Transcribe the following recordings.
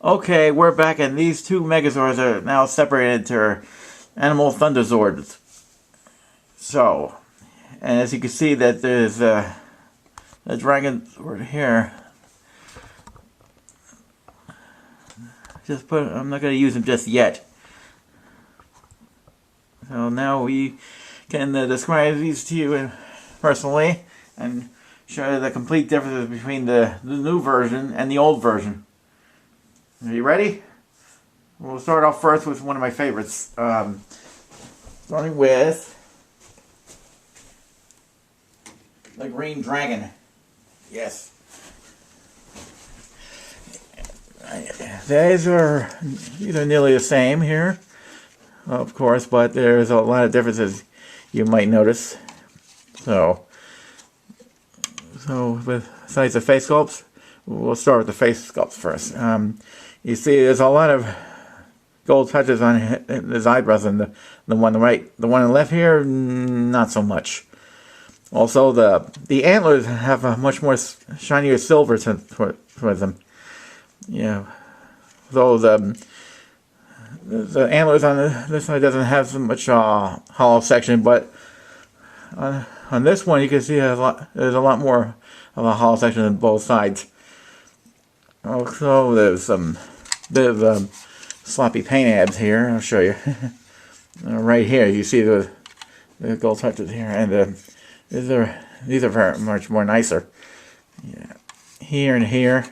Okay, we're back, and these two Megazords are now separated into animal Thunder Zords. So, and as you can see, that there's a dragon sword here. I'm not going to use him just yet. So now we can describe these to you personally and show you the complete differences between the new version and the old version. Are you ready? We'll start off first with one of my favorites. Starting with the green dragon. Yes. These are nearly the same here, of course, but there's a lot of differences you might notice. So besides the face sculpts, we'll start with the face sculpts first. You see, there's a lot of gold touches on his eyebrows, and the one on the right, the one on the left here, not so much. Also, the antlers have a much more shinier silver towards them. Yeah, though the antlers on this side doesn't have so much hollow section, but on this one you can see there's a lot more of a hollow section on both sides. Also, there's some bit of sloppy paint abs here. I'll show you. Right here, you see the gold touches here, and these are very much more nicer. Yeah, here and here.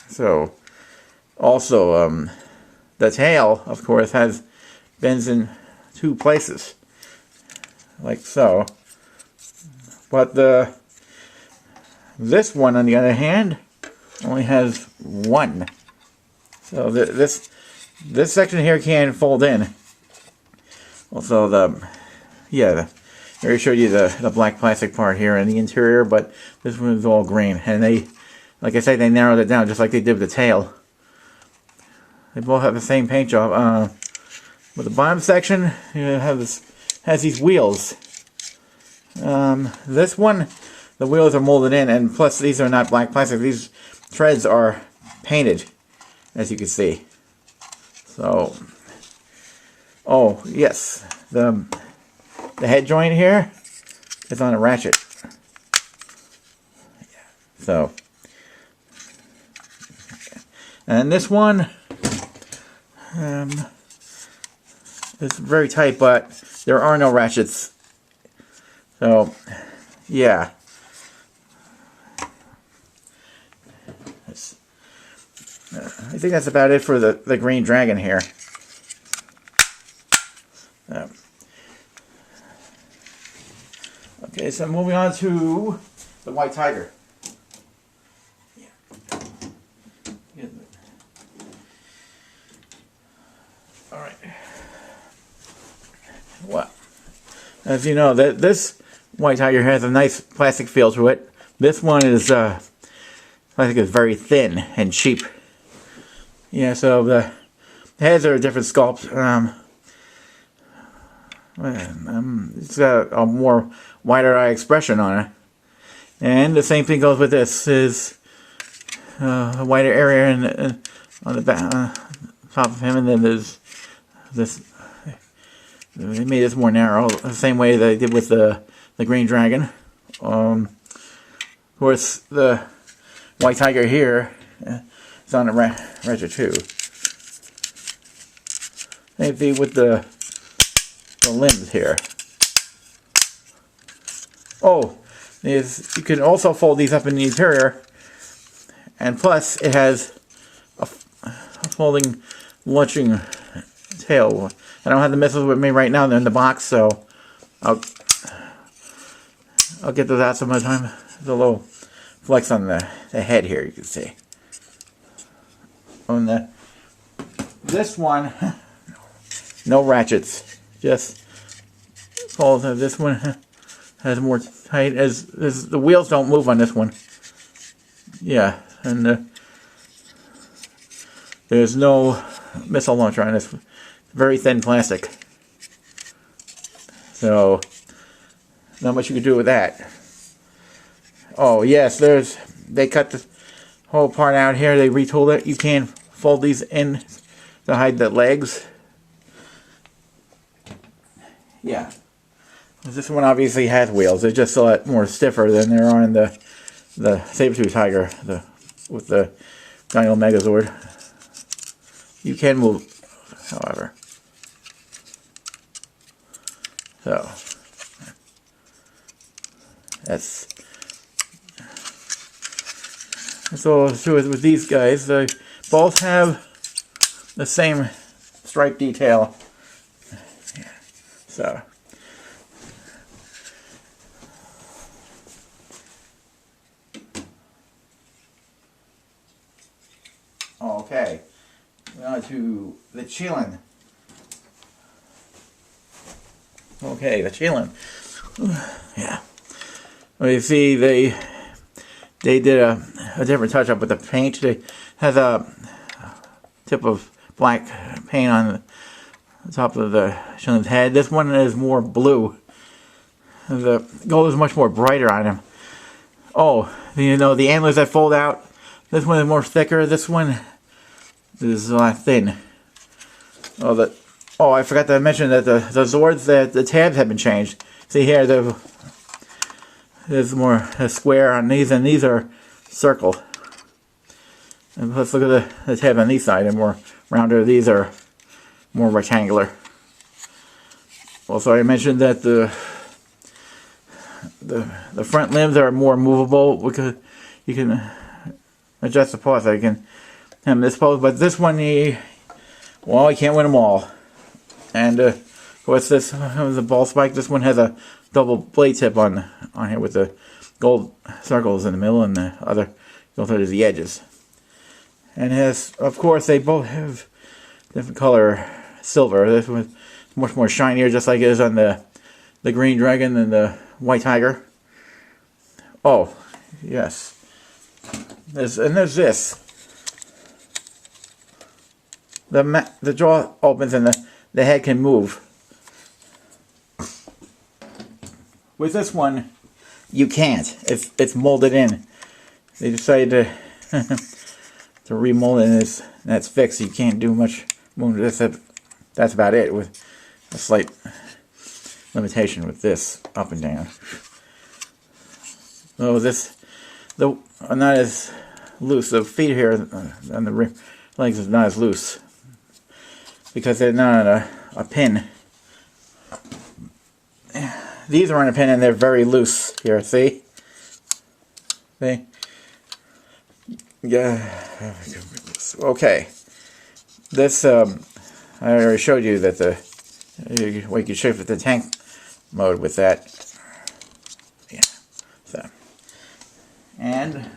So, also, the tail, of course, bends in two places, like so. But this one, on the other hand, only has one. So this section here can fold in. Also, I already showed you the black plastic part here in the interior, but this one is all green, and like I said, they narrowed it down just like they did with the tail. They both have the same paint job. With the bottom section, has these wheels. This one, the wheels are molded in, and plus these are not black plastic. These threads are painted, as you can see. So, oh yes, the head joint here is on a ratchet. So, and this one is very tight, but there are no ratchets. So, yeah. I think that's about it for the green dragon here. Okay, so moving on to the white tiger. Alright. Well, as you know, this white tiger has a nice plastic feel to it. This one is, plastic is very thin and cheap. Yeah, so the heads are a different sculpt. It's got a more wider eye expression on it. And the same thing goes with this. Is a wider area on the back, top of him, and then there's this. They made this more narrow, the same way they did with the green dragon. Of course, the white tiger here is on the ratchet too. Same thing with the limbs here. Oh, you can also fold these up in the interior, and plus it has a folding launching tail. I don't have the missiles with me right now; they're in the box, so I'll get those out some other time. There's a little flex on the head here, you can see. On this one, no ratchets, just folds. This one has more tight, as the wheels don't move on this one. Yeah, and there's no missile launcher on this. Very thin plastic. So, not much you can do with that. Oh yes, they cut whole part out here, they retooled it. You can fold these in to hide the legs. Yeah. This one obviously has wheels. They're just a lot more stiffer than there are in the saber-tooth tiger, with the Dino Megazord. You can move, however. So that's all true with these guys. They both have the same stripe detail. So okay, now to the shilling. Okay, the shilling. Yeah. Well, you see, they did a different touch up with the paint. They has a tip of black paint on the top of the shilling's head. This one is more blue. The gold is much more brighter on him. Oh, you know, the antlers that fold out. This one is more thicker. This one is a lot thin. Oh, I forgot to mention that the zords, the tabs have been changed. See here, there's more a square on these, and these are circle. And let's look at the tab on these side. They're more rounder. These are more rectangular. Also, I mentioned that the front limbs are more movable because you can adjust the pose. I can have this pose, but this one, you can't win them all. And of course, this was a ball spike. This one has a double blade tip on here with the gold circles in the middle, and the other go through the edges. And has, of course, they both have different color silver. This one's much more shinier, just like it is on the green dragon and the white tiger. Oh, yes. There's this. The jaw opens and the head can move. With this one, you can't. It's molded in. They decided to to remold it, and that's fixed. You can't do much movement. That's about it. With a slight limitation with this up and down. So are not as loose. The feet here and the legs is not as loose because they're not on a pin. These are on a pin and they're very loose here. See? See? Yeah. Okay. This I already showed you that you can shift the tank mode with that. Yeah. So. And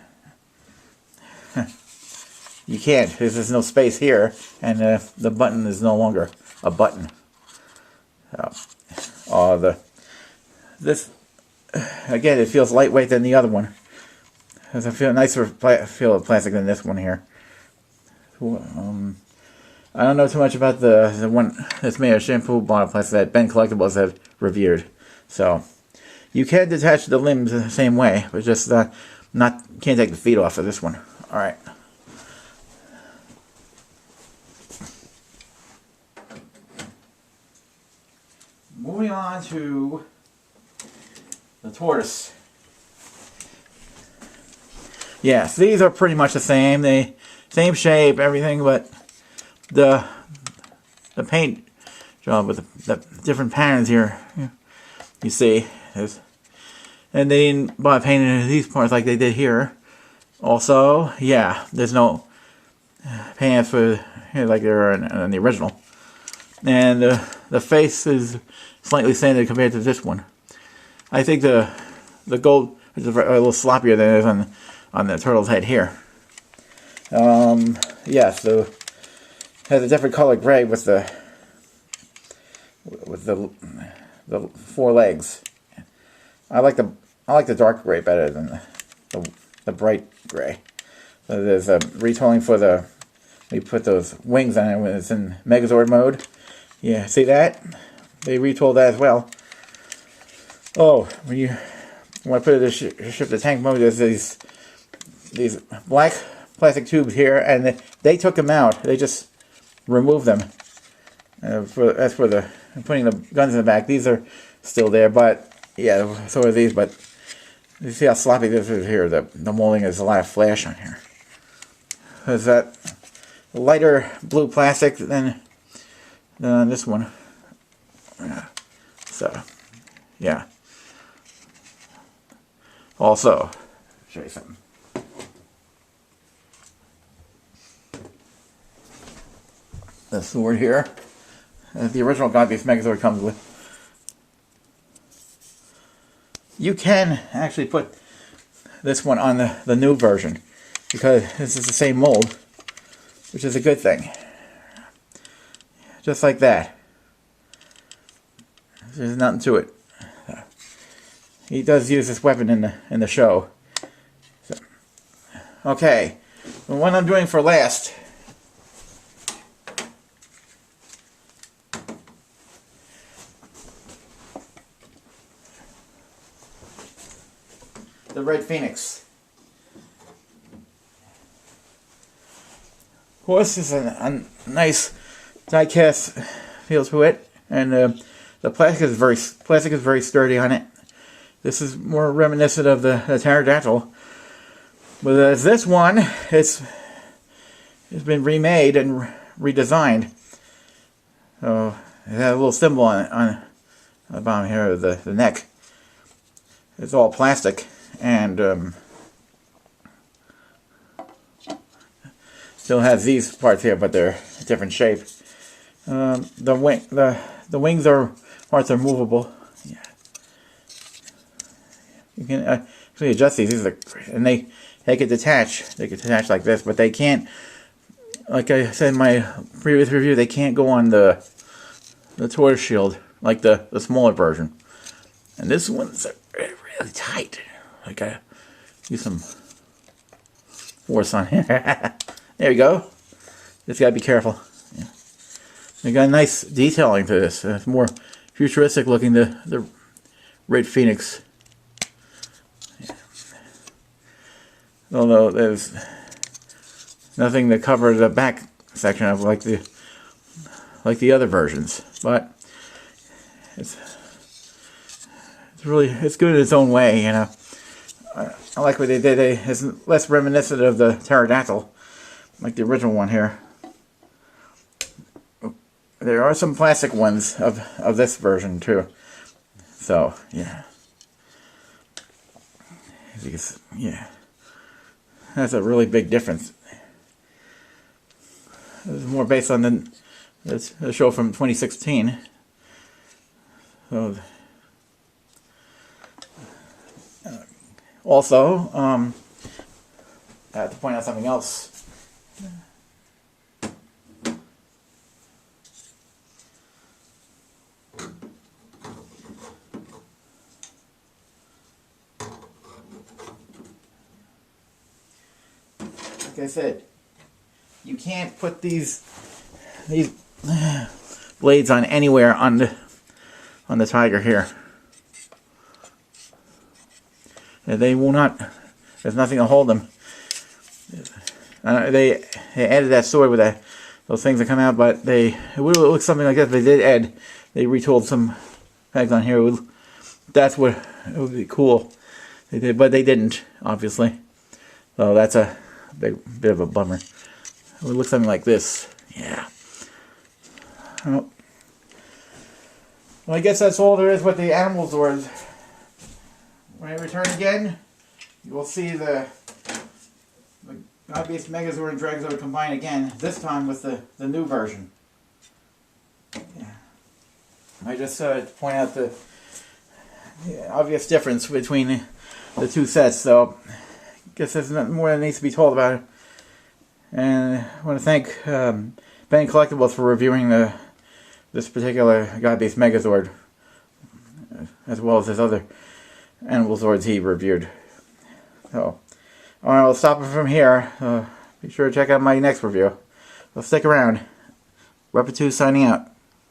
you can't, because there's no space here, and the button is no longer a button. So, this again, it feels lightweight than the other one. It feels a nicer feel of plastic than this one here. I don't know too much about the one that's made of shampoo bottle plastic that Ben Collectibles have reviewed. So you can detach the limbs the same way, but just can't take the feet off of this one. All right. Moving on to the tortoise. Yes, these are pretty much the same. Same shape, everything, but the paint job with the different patterns here. You see, and they didn't bother painting these parts like they did here. Also, yeah, there's no paint for here like there are in the original, and the face is slightly sanded compared to this one. I think the gold is a little sloppier than it is on the turtle's head here. Yeah, so has a different color gray with the four legs. I like the dark gray better than the bright gray. So there's a retooling for we put those wings on it when it's in Megazord mode. Yeah, see that? They retooled that as well. Oh, when I put it in shift the tank mode, there's these black plastic tubes here, and they took them out. They just removed them. As for the putting the guns in the back, these are still there, but yeah, so are these. But you see how sloppy this is here. The molding is a lot of flash on here. Is that lighter blue plastic than on this one? So yeah. Also, show you something. The sword here, the original Godbeast Megazord comes with. You can actually put this one on the new version because this is the same mold, which is a good thing. Just like that. There's nothing to it. He does use this weapon in the show. So, okay, the one I'm doing for last. The Red Phoenix. Of course, it's a nice die-cast feel to it, and the plastic is very sturdy on it. This is more reminiscent of the pterodactyl, but as this one, it's been remade and redesigned. So it has a little symbol on the bottom here of the neck. It's all plastic. And still has these parts here, but they're a different shape. The wings parts are movable. Yeah. You can actually adjust these. And they can detach. They can detach like this, but they can't. Like I said in my previous review, they can't go on the tortoise shield like the smaller version. And this one's really tight. Like I use some force on here. There we go. Just gotta be careful. Yeah. They got nice detailing to this. It's more futuristic looking. The Red Phoenix. Yeah. Although there's nothing to cover the back section of like the other versions, but it's good in its own way, you know. I like what they did. It's less reminiscent of the pterodactyl, like the original one here. There are some plastic ones of this version too. So yeah, yeah, that's a really big difference. This is more based on the show from 2016. So. Also, I have to point out something else. Like I said, you can't put these blades on anywhere on the tiger here. They will not. There's nothing to hold them. They added that sword with those things that come out, but it would look something like that. They did add. They retooled some pegs on here. That's what it would be cool. They did, but they didn't, obviously. So that's a bit of a bummer. It would look something like this. Yeah. Well, I guess that's all there is with the animal zords. When I return again, you will see the Godbeast Megazord and Dragzord combine again, this time with the new version. Yeah. I just point out the obvious difference between the two sets, so I guess there's nothing more that needs to be told about it. And I want to thank Ben Collectibles for reviewing this particular Godbeast Megazord, as well as his other Animal Zords he reviewed. So, alright, I'll stop it from here. Be sure to check out my next review. So stick around. Rep2 signing out.